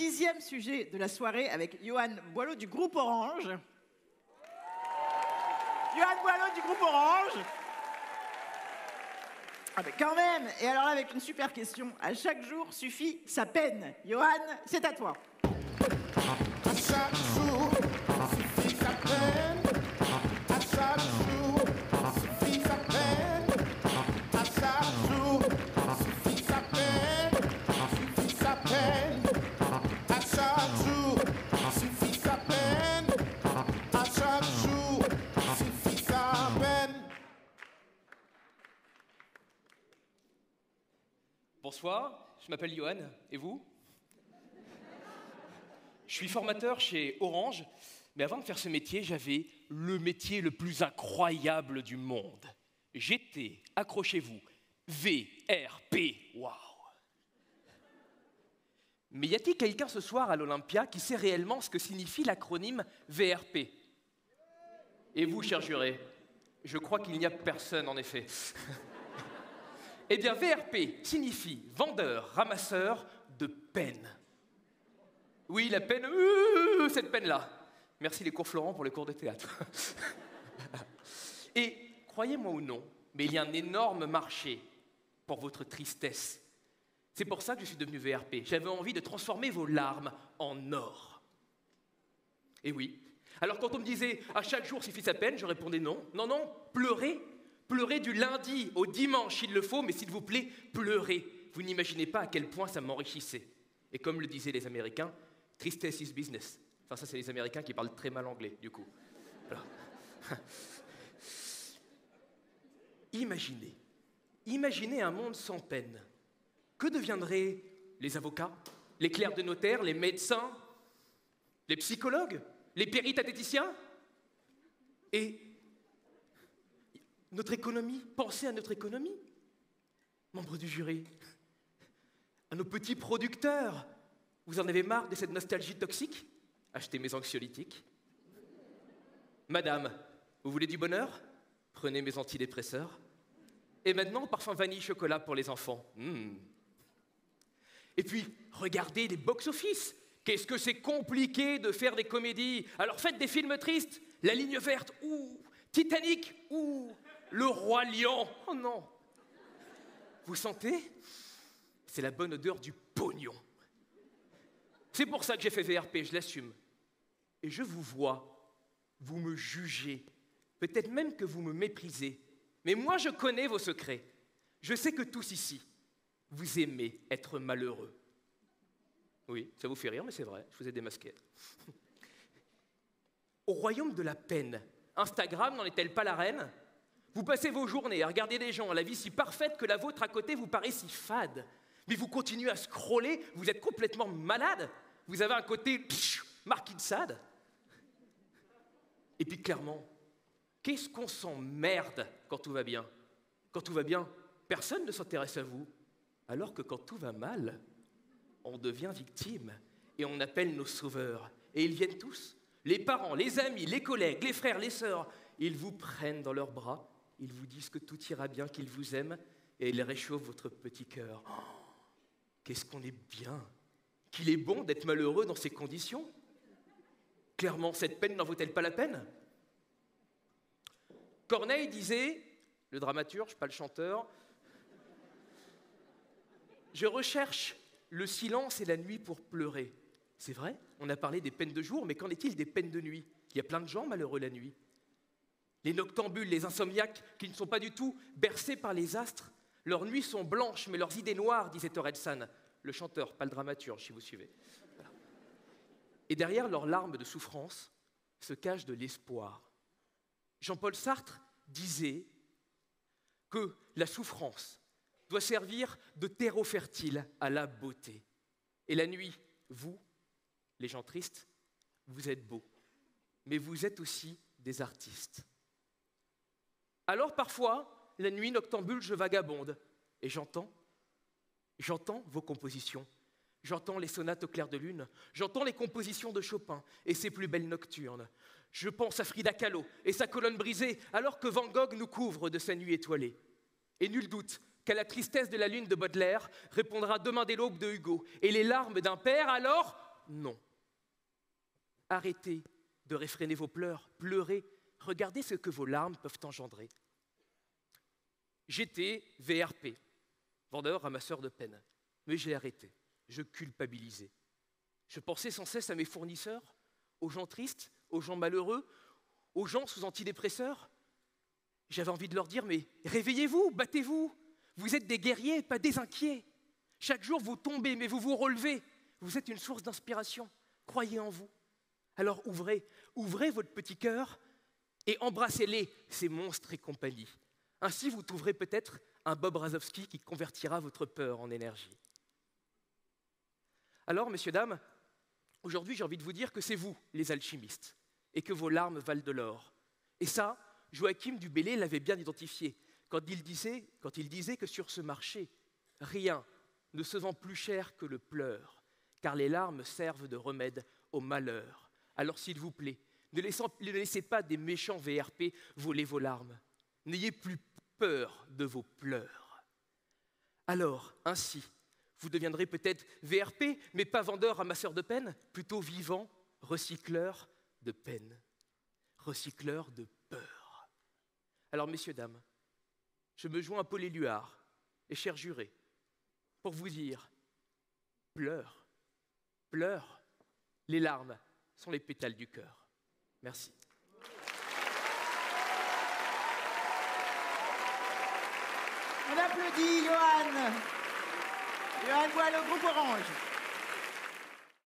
10e sujet de la soirée avec Johan Boileau du groupe Orange. Johan Boileau du groupe Orange. Ah ben quand même. Et alors là, avec une super question. À chaque jour suffit sa peine. Johan, c'est à toi. À chaque jour suffit sa peine. À chaque jour suffit sa peine. À chaque jour suffit sa peine. Suffit sa peine. À chaque jour suffit sa peine. À chaque jour suffit sa peine. Bonsoir, je m'appelle Johan, et vous? Je suis formateur chez Orange, mais avant de faire ce métier, j'avais le métier le plus incroyable du monde. J'étais, accrochez-vous, VRP. Waouh! Mais y a-t-il quelqu'un ce soir à l'Olympia qui sait réellement ce que signifie l'acronyme VRP? Et vous, cher juré? Je crois qu'il n'y a personne, en effet. Eh bien, VRP signifie vendeur, ramasseur de peine. Oui, la peine, cette peine-là. Merci les cours Florent pour les cours de théâtre. Et, croyez-moi ou non, mais il y a un énorme marché pour votre tristesse. C'est pour ça que je suis devenu VRP. J'avais envie de transformer vos larmes en or. Et oui. Alors quand on me disait « à chaque jour suffit sa peine », je répondais non. Non, non, pleurez. Pleurez du lundi au dimanche s'il le faut, mais s'il vous plaît, pleurez. Vous n'imaginez pas à quel point ça m'enrichissait. Et comme le disaient les Américains, tristesse is business. Enfin, ça, c'est les Américains qui parlent très mal anglais, du coup. Alors. Imaginez un monde sans peine. Que deviendraient les avocats, les clercs de notaire, les médecins, les psychologues, les péritathéticiens? Et notre économie, pensez à notre économie, membres du jury, à nos petits producteurs. Vous en avez marre de cette nostalgie toxique? Achetez mes anxiolytiques. Madame, vous voulez du bonheur? Prenez mes antidépresseurs. Et maintenant, parfum vanille chocolat pour les enfants. Et puis, regardez les box-office. Qu'est-ce que c'est compliqué de faire des comédies? Alors faites des films tristes. La Ligne verte, ou Titanic, ou Le Roi Lion. Oh non! Vous sentez? C'est la bonne odeur du pognon. C'est pour ça que j'ai fait VRP, je l'assume. Et je vous vois, vous me jugez, peut-être même que vous me méprisez. Mais moi, je connais vos secrets. Je sais que tous ici, vous aimez être malheureux. Oui, ça vous fait rire, mais c'est vrai, je vous ai démasqué. Au royaume de la peine, Instagram n'en est-elle pas la reine? Vous passez vos journées à regarder des gens à la vie si parfaite que la vôtre à côté vous paraît si fade. Mais vous continuez à scroller, vous êtes complètement malade. Vous avez un côté marquis de Sade. Et puis clairement, qu'est-ce qu'on s'emmerde quand tout va bien? Quand tout va bien, personne ne s'intéresse à vous. Alors que quand tout va mal, on devient victime et on appelle nos sauveurs. Et ils viennent tous. Les parents, les amis, les collègues, les frères, les sœurs. Ils vous prennent dans leurs bras, ils vous disent que tout ira bien, qu'ils vous aiment et ils réchauffent votre petit cœur. Oh, qu'est-ce qu'on est bien! Qu'il est bon d'être malheureux dans ces conditions. Clairement, cette peine n'en vaut-elle pas la peine? Corneille disait, le dramaturge, pas le chanteur, « Je recherche le silence et la nuit pour pleurer. » C'est vrai, on a parlé des peines de jour, mais qu'en est-il des peines de nuit? Il y a plein de gens malheureux la nuit. Les noctambules, les insomniaques, qui ne sont pas du tout bercés par les astres, leurs nuits sont blanches, mais leurs idées noires, disait Orelsan, le chanteur, pas le dramaturge, si vous suivez. Voilà. Et derrière leurs larmes de souffrance se cache de l'espoir. Jean-Paul Sartre disait que la souffrance doit servir de terreau fertile à la beauté. Et la nuit, vous, les gens tristes, vous êtes beaux, mais vous êtes aussi des artistes. Alors parfois, la nuit noctambule, je vagabonde et j'entends vos compositions. J'entends les sonates au clair de lune, j'entends les compositions de Chopin et ses plus belles nocturnes. Je pense à Frida Kahlo et sa colonne brisée, alors que Van Gogh nous couvre de sa nuit étoilée. Et nul doute qu'à la tristesse de la lune de Baudelaire répondra Demain dès l'aube de Hugo, et les larmes d'un père alors non. Arrêtez de réfréner vos pleurs, pleurez, regardez ce que vos larmes peuvent engendrer. J'étais VRP, vendeur ramasseur de peine, mais j'ai arrêté, je culpabilisais. Je pensais sans cesse à mes fournisseurs, aux gens tristes, aux gens malheureux, aux gens sous antidépresseurs. J'avais envie de leur dire, mais réveillez-vous, battez-vous, vous êtes des guerriers, pas des inquiets. Chaque jour vous tombez, mais vous vous relevez, vous êtes une source d'inspiration, croyez en vous. Alors ouvrez votre petit cœur et embrassez-les, ces monstres et compagnie. Ainsi, vous trouverez peut-être un Bob Razowski qui convertira votre peur en énergie. Alors, messieurs, dames, aujourd'hui, j'ai envie de vous dire que c'est vous, les alchimistes, et que vos larmes valent de l'or. Et ça, Joachim du Bellay l'avait bien identifié quand il disait que sur ce marché, rien ne se vend plus cher que le pleur, car les larmes servent de remède au malheur. Alors, s'il vous plaît, ne laissez pas des méchants VRP voler vos larmes. N'ayez plus peur de vos pleurs. Alors, ainsi, vous deviendrez peut-être VRP, mais pas vendeur ramasseur de peine, plutôt vivant, recycleur de peine, recycleur de peur. Alors, messieurs, dames, je me joins à Paul Éluard et chers jurés pour vous dire, pleure, pleure, les larmes sont les pétales du cœur. Merci. On applaudit Johan. Johan Boile au groupe Orange.